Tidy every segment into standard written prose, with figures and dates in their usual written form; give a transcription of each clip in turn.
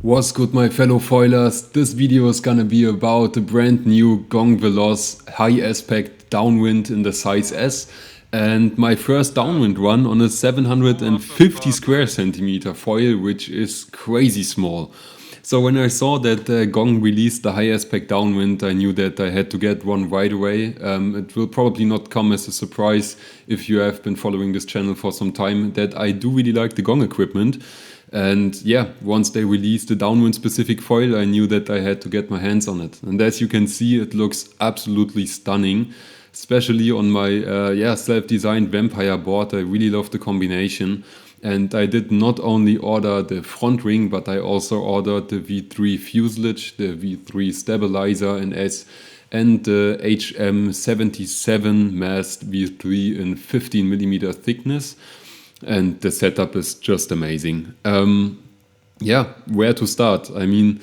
What's good, my fellow foilers? This video is gonna be about the brand new GONG Veloce high aspect downwind in the size S and my first downwind run on a 750 square centimeter foil, which is crazy small. So when I saw that Gong released the high aspect downwind, I knew that I had to get one right away. It will probably not come as a surprise if you have been following this channel for some time that I do really like the Gong equipment. And yeah, once they released the downwind specific foil, I knew that I had to get my hands on it. And as you can see, it looks absolutely stunning, especially on my self-designed vampire board. I really love the combination. And I did not only order the front ring, but I also ordered the V3 fuselage, the V3 stabilizer in S, and the HM77 Mast V3 in 15mm thickness. And the setup is just amazing. Where to start? I mean,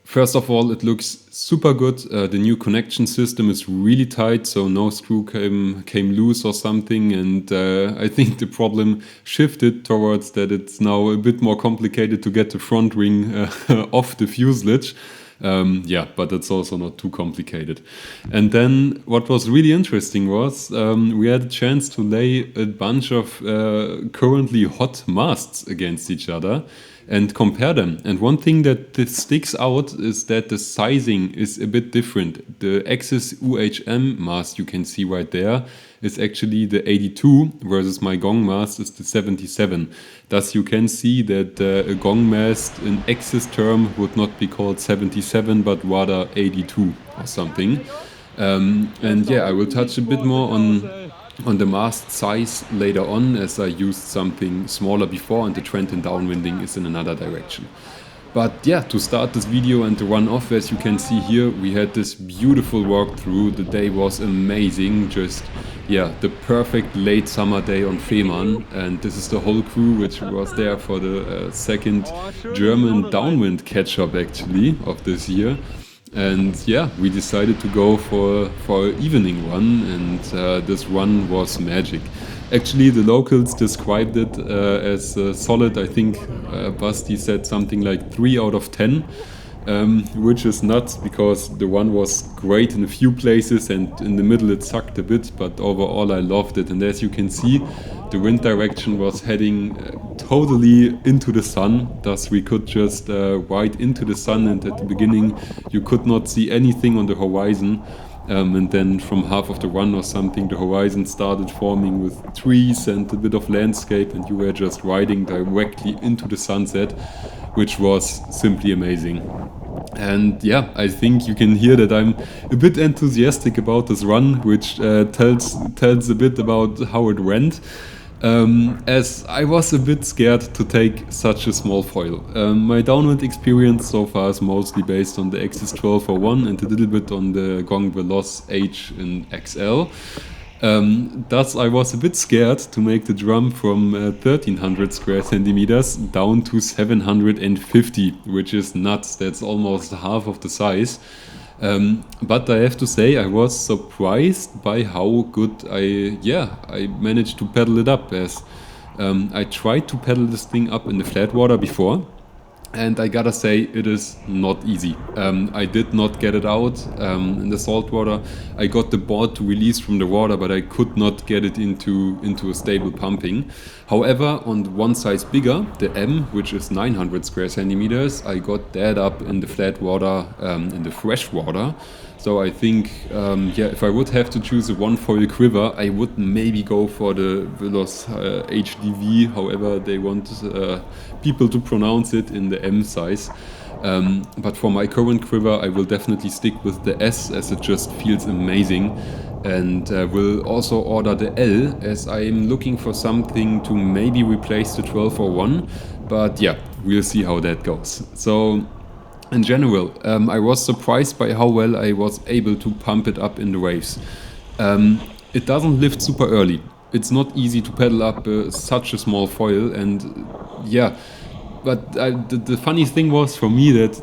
first of all, it looks super good. The new connection system is really tight, so no screw came loose or something. And I think the problem shifted towards that it's now a bit more complicated to get the front ring off the fuselage. But it's also not too complicated. And then what was really interesting was we had a chance to lay a bunch of currently hot masts against each other and compare them. And one thing that sticks out is that the sizing is a bit different. The AXIS UHM mast you can see right there is actually the 82 versus my Gong mast is the 77. Thus you can see that a Gong mast in AXIS term would not be called 77 but rather 82 or something. I will touch a bit more on the mast size later on, as I used something smaller before and the trend in downwinding is in another direction. But yeah, to start this video and to run off, as you can see here, we had this beautiful walkthrough. The day was amazing, the perfect late summer day on Fehmarn. And this is the whole crew which was there for the second German downwind catch-up actually of this year. And yeah, we decided to go for an evening run, and this run was magic. Actually, the locals described it as solid. I think Basti said something like 3 out of 10, which is nuts because the run was great in a few places and in the middle it sucked a bit, but overall I loved it. And as you can see, the wind direction was heading totally into the sun, thus we could just ride into the sun, and at the beginning you could not see anything on the horizon. And then from half of the run or something, the horizon started forming with trees and a bit of landscape, and you were just riding directly into the sunset, which was simply amazing. And yeah, I think you can hear that I'm a bit enthusiastic about this run, which tells a bit about how it went. As I was a bit scared to take such a small foil. My downwind experience so far is mostly based on the AXIS 1201 and a little bit on the GONG Veloce H in XL. Thus I was a bit scared to make the drum from 1300 square centimeters down to 750, which is nuts. That's almost half of the size. But I have to say I was surprised by how good I managed to pedal it up, as I tried to pedal this thing up in the flat water before, and I gotta say it is not easy. I did not get it out in the salt water. I got the board to release from the water, but I could not get it into a stable pumping. However, on one size bigger, the M, which is 900 square centimeters, I got that up in the flat water, in the fresh water. So I think, if I would have to choose a one foil quiver, I would maybe go for the Veloce HDW, however they want people to pronounce it, in the M size. But for my current quiver, I will definitely stick with the S, as it just feels amazing. And will also order the L, as I'm looking for something to maybe replace the 1201. But yeah, we'll see how that goes. So in general, I was surprised by how well I was able to pump it up in the waves. It doesn't lift super early. It's not easy to pedal up such a small foil, and yeah. But the funny thing was for me that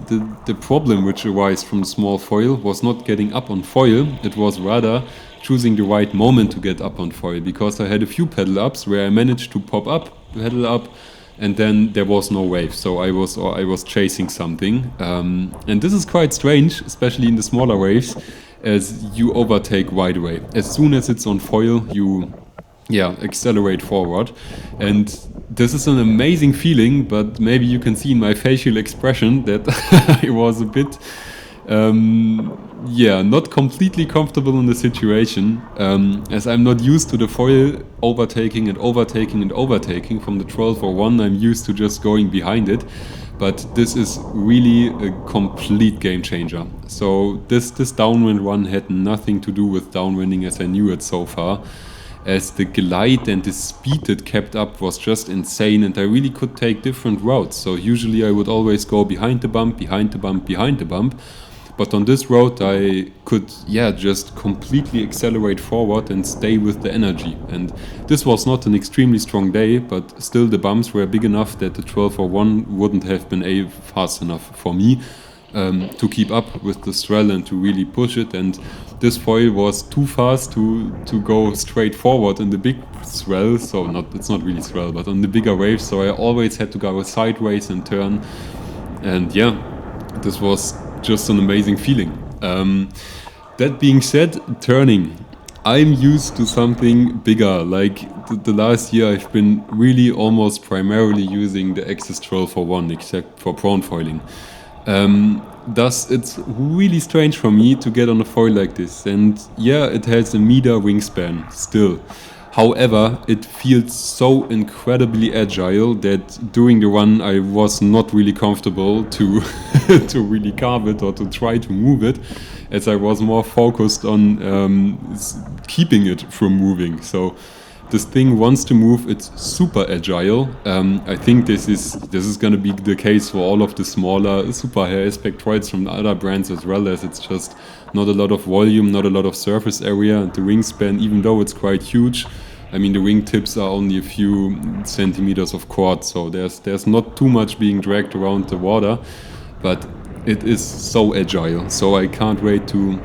the problem which arises from small foil was not getting up on foil. It was rather choosing the right moment to get up on foil, because I had a few pedal ups where I managed to pop up, pedal up, and then there was no wave, so I was chasing something, and this is quite strange, especially in the smaller waves, as you overtake right away. As soon as it's on foil, you accelerate forward, and this is an amazing feeling. But maybe you can see in my facial expression that I was a bit not completely comfortable in the situation, as I'm not used to the foil overtaking and overtaking and overtaking from the 1201. I'm used to just going behind it, but this is really a complete game changer. So this downwind run had nothing to do with downwinding as I knew it so far, as the glide and the speed it kept up was just insane, and I really could take different routes. So usually I would always go behind the bump, behind the bump, behind the bump. But on this road I could just completely accelerate forward and stay with the energy. And this was not an extremely strong day, but still the bumps were big enough that the 1201 wouldn't have been fast enough for me to keep up with the swell and to really push it. And this foil was too fast to go straight forward in the big swell, so it's not really swell, but on the bigger waves, so I always had to go sideways and turn. And this was just an amazing feeling. That being said, turning, I'm used to something bigger. Like the last year I've been really almost primarily using the AXIS 1201 except for prone foiling. Thus it's really strange for me to get on a foil like this, and it has a meter wingspan still. However, it feels so incredibly agile that during the run I was not really comfortable to to really carve it or to try to move it, as I was more focused on keeping it from moving. So this thing wants to move, it's super agile. I think this is going to be the case for all of the smaller super high aspect foils from other brands as well, as it's just not a lot of volume, not a lot of surface area, and the wingspan, even though it's quite huge, I mean the wingtips are only a few centimeters of chord, so there's not too much being dragged around the water, but it is so agile. So I can't wait to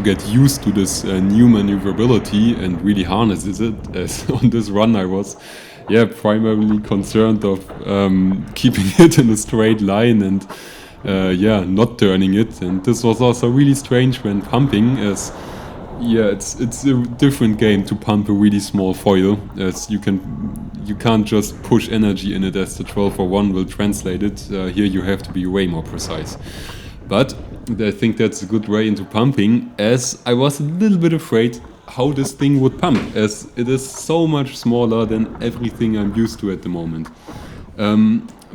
get used to this new maneuverability and really harness it. As on this run I was primarily concerned of keeping it in a straight line and not turning it. And this was also really strange when pumping, as it's a different game to pump a really small foil, as you can't just push energy in it as the 1201 will translate it. Here you have to be way more precise. But I think that's a good way into pumping, as I was a little bit afraid how this thing would pump, as it is so much smaller than everything I'm used to at the moment.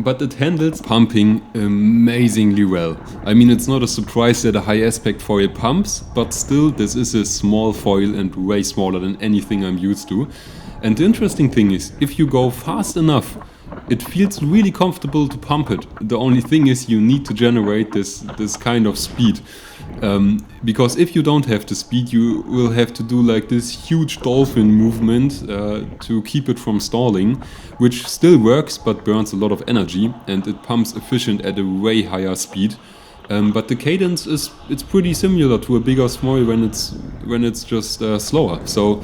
But it handles pumping amazingly well. I mean, it's not a surprise that a high aspect foil pumps, but still this is a small foil and way smaller than anything I'm used to. And the interesting thing is, if you go fast enough, it feels really comfortable to pump it. The only thing is you need to generate this kind of speed. Because if you don't have the speed, you will have to do like this huge dolphin movement to keep it from stalling, which still works but burns a lot of energy, and it pumps efficient at a way higher speed. But the cadence it's pretty similar to a bigger foil when it's just slower. So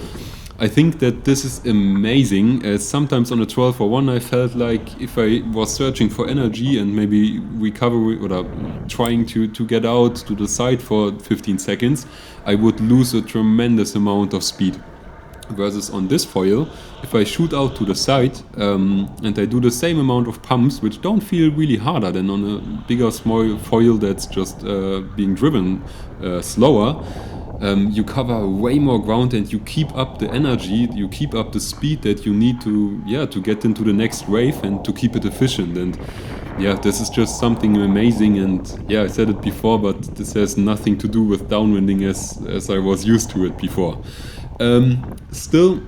I think that this is amazing, as sometimes on a 1201 I felt like if I was searching for energy and maybe recovery or trying to get out to the side for 15 seconds, I would lose a tremendous amount of speed. Versus on this foil, if I shoot out to the side and I do the same amount of pumps, which don't feel really harder than on a bigger small foil that's just being driven slower, you cover way more ground and you keep up the energy, you keep up the speed that you need to get into the next wave and to keep it efficient. And this is just something amazing. And I said it before, but this has nothing to do with downwinding as I was used to it before. Still,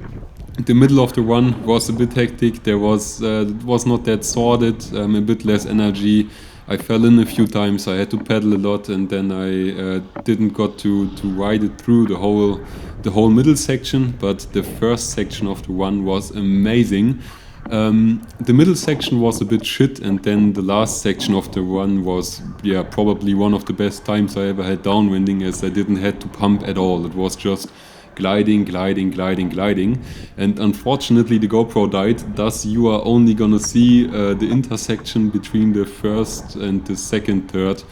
the middle of the run was a bit hectic. It was not that sorted, a bit less energy. I fell in a few times, I had to pedal a lot, and then I didn't got to ride it through the whole middle section, but the first section of the run was amazing. The middle section was a bit shit, and then the last section of the run was probably one of the best times I ever had downwinding, as I didn't have to pump at all. It was just gliding. And unfortunately the GoPro died, thus you are only gonna see the intersection between the first and the second third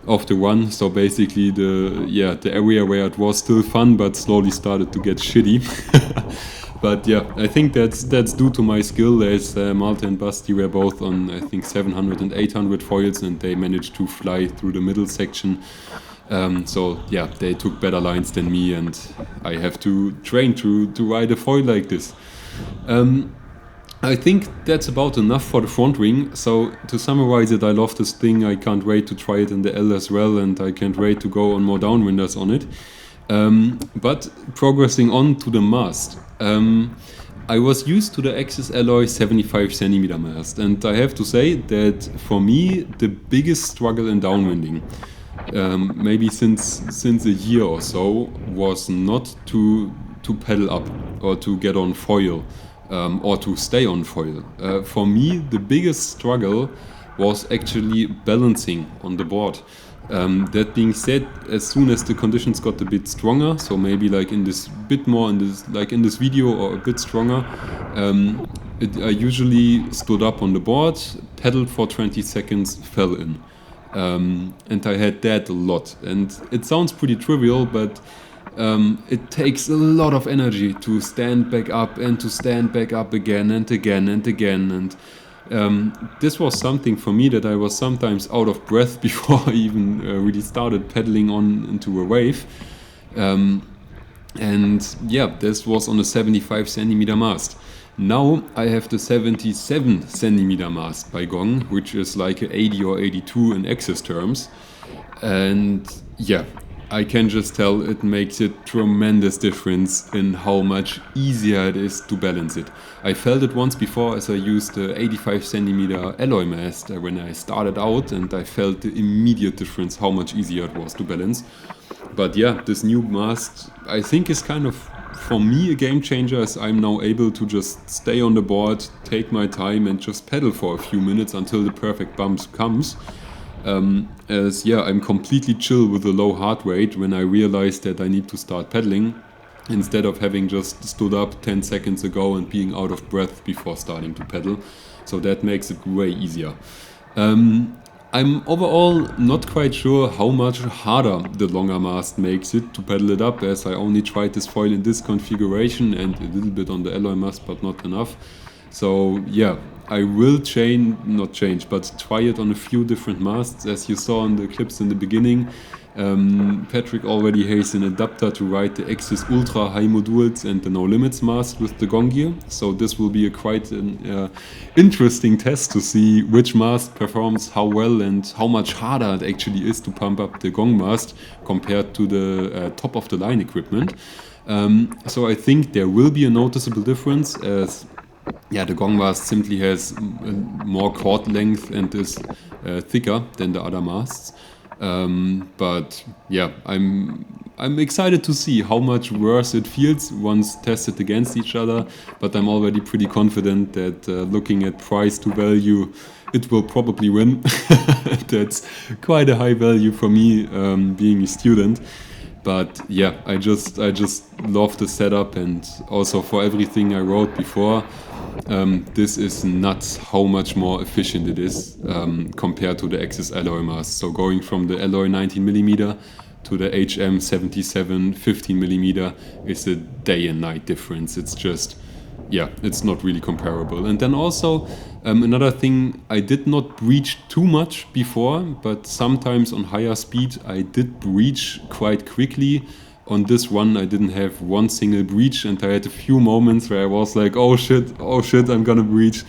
of the run. So basically the area where it was still fun but slowly started to get shitty. But yeah, I think that's due to my skill, as Malte and Basti were both on, I think, 700 and 800 foils, and they managed to fly through the middle section. So yeah, they took better lines than me, and I have to train to ride a foil like this. I think that's about enough for the front wing. So to summarize it, I love this thing. I can't wait to try it in the L as well, and I can't wait to go on more downwinders on it. But progressing on to the mast. I was used to the AXIS alloy 75cm mast, and I have to say that for me the biggest struggle in downwinding, maybe since a year or so, was not to pedal up or to get on foil, or to stay on foil. For me the biggest struggle was actually balancing on the board. That being said, as soon as the conditions got a bit stronger, so maybe like in this video or a bit stronger, I usually stood up on the board, pedaled for 20 seconds, fell in. And I had that a lot. And it sounds pretty trivial, but it takes a lot of energy to stand back up and to stand back up again and again and again. And this was something for me that I was sometimes out of breath before I even really started pedaling on into a wave. And yeah, this was on a 75cm mast. Now I have the 77cm mast by Gong, which is like an 80 or 82 in AXIS terms. And yeah, I can just tell it makes a tremendous difference in how much easier it is to balance it. I felt it once before as I used the 85cm alloy mast when I started out, and I felt the immediate difference how much easier it was to balance. But yeah, this new mast I think is kind of, for me, a game changer, as I'm now able to just stay on the board, take my time and just pedal for a few minutes until the perfect bump comes. As yeah, I'm completely chill with the low heart rate when I realize that I need to start pedaling, instead of having just stood up 10 seconds ago and being out of breath before starting to pedal. So that makes it way easier. I'm overall not quite sure how much harder the longer mast makes it to pedal it up, as I only tried this foil in this configuration and a little bit on the alloy mast, but not enough. So yeah, I will try it on a few different masts. As you saw in the clips in the beginning, Patrick already has an adapter to ride the AXIS Ultra high modules and the No Limits mast with the Gong gear. So this will be quite an interesting test to see which mast performs how well and how much harder it actually is to pump up the Gong mast compared to the top of the line equipment. So I think there will be a noticeable difference, as yeah, the Gong mast simply has more chord length and is thicker than the other masts. But yeah, I'm excited to see how much worse it feels once tested against each other. But I'm already pretty confident that looking at price to value, it will probably win. That's quite a high value for me, being a student. But yeah, I just love the setup, and also for everything I wrote before. This is nuts how much more efficient it is compared to the AXIS alloy mast. So going from the alloy 19mm to the HM 77 15mm is a day and night difference. It's just, yeah, it's not really comparable. And then also another thing, I did not breach too much before, but sometimes on higher speed I did breach quite quickly. On this one I didn't have one single breach, and I had a few moments where I was like, oh shit, I'm gonna breach.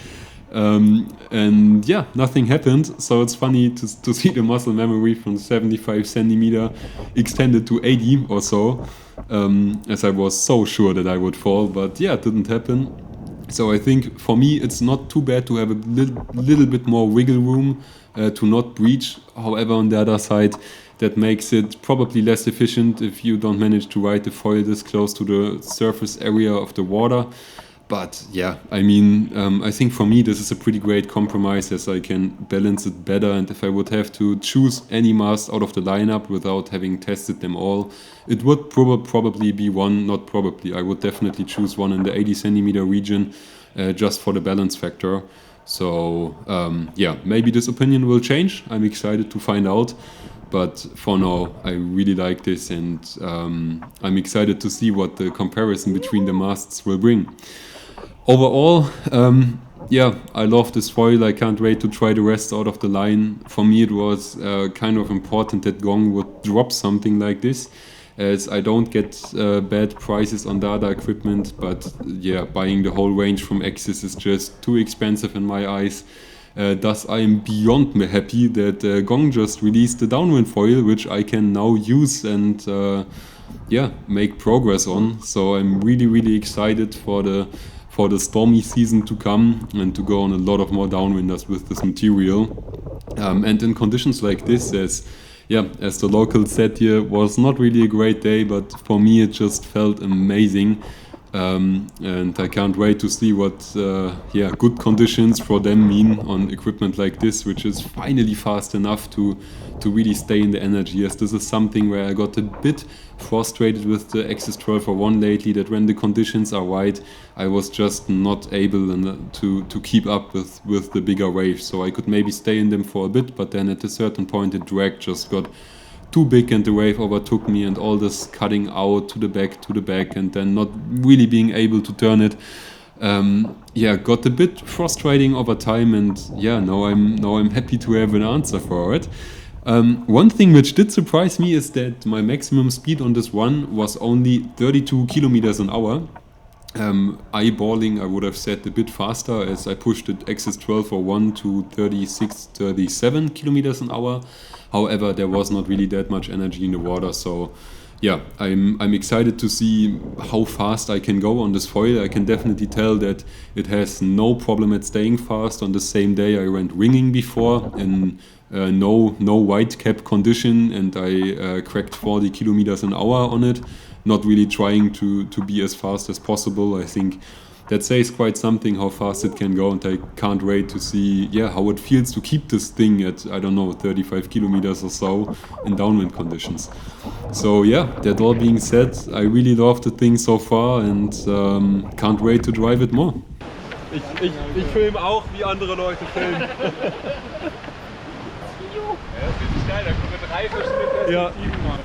And yeah, nothing happened. So it's funny to see the muscle memory from 75cm extended to 80 or so, as I was so sure that I would fall, but yeah, it didn't happen. So I think for me it's not too bad to have a little bit more wiggle room to not breach. However, on the other side, that makes it probably less efficient if you don't manage to ride the foil this close to the surface area of the water. But yeah, I mean, I think for me this is a pretty great compromise, as I can balance it better. And if I would have to choose any mast out of the lineup without having tested them all, it would probably be one, not probably, I would definitely choose one in the 80 centimeter region, just for the balance factor. So yeah, maybe this opinion will change. I'm excited to find out. But for now, I really like this, and I'm excited to see what the comparison between the masts will bring. Overall, yeah, I love this foil. I can't wait to try the rest out of the line. For me, it was kind of important that Gong would drop something like this, as I don't get bad prices on data equipment, but yeah, buying the whole range from AXIS is just too expensive in my eyes. Thus, I am beyond happy that Gong just released the Downwind foil, which I can now use and yeah, make progress on. So I'm really excited for the stormy season to come and to go on a lot of more downwinders with this material. And in conditions like this, as the local said here, was not really a great day, but for me it just felt amazing. And I can't wait to see what good conditions for them mean on equipment like this, which is finally fast enough to really stay in the energy. As this is something where I got a bit frustrated with the AXIS 1201 lately, that when the conditions are right, I was just not able to keep up with the bigger waves. So I could maybe stay in them for a bit, but then at a certain point the drag just got too big and the wave overtook me, and all this cutting out to the back and then not really being able to turn it, got a bit frustrating over time. And yeah, now I'm happy to have an answer for it. One thing which did surprise me is that my maximum speed on this one was only 32 kilometers an hour. Eyeballing, I would have said a bit faster, as I pushed the AXIS 1201 to 36, 37 kilometers an hour. However, there was not really that much energy in the water, so yeah, I'm excited to see how fast I can go on this foil. I can definitely tell that it has no problem at staying fast. On the same day I went winging before in no white cap condition, and I cracked 40 kilometers an hour on it, not really trying to be as fast as possible. I think that says quite something how fast it can go, and I can't wait to see how it feels to keep this thing at, I don't know, 35 kilometers or so in downwind conditions. So yeah, that all being said, I really love the thing so far and can't wait to drive it more. Ich filme auch, wie andere Leute filmen. Ja, das ist geil, da können wir 3 verschiedene Perspektiven machen.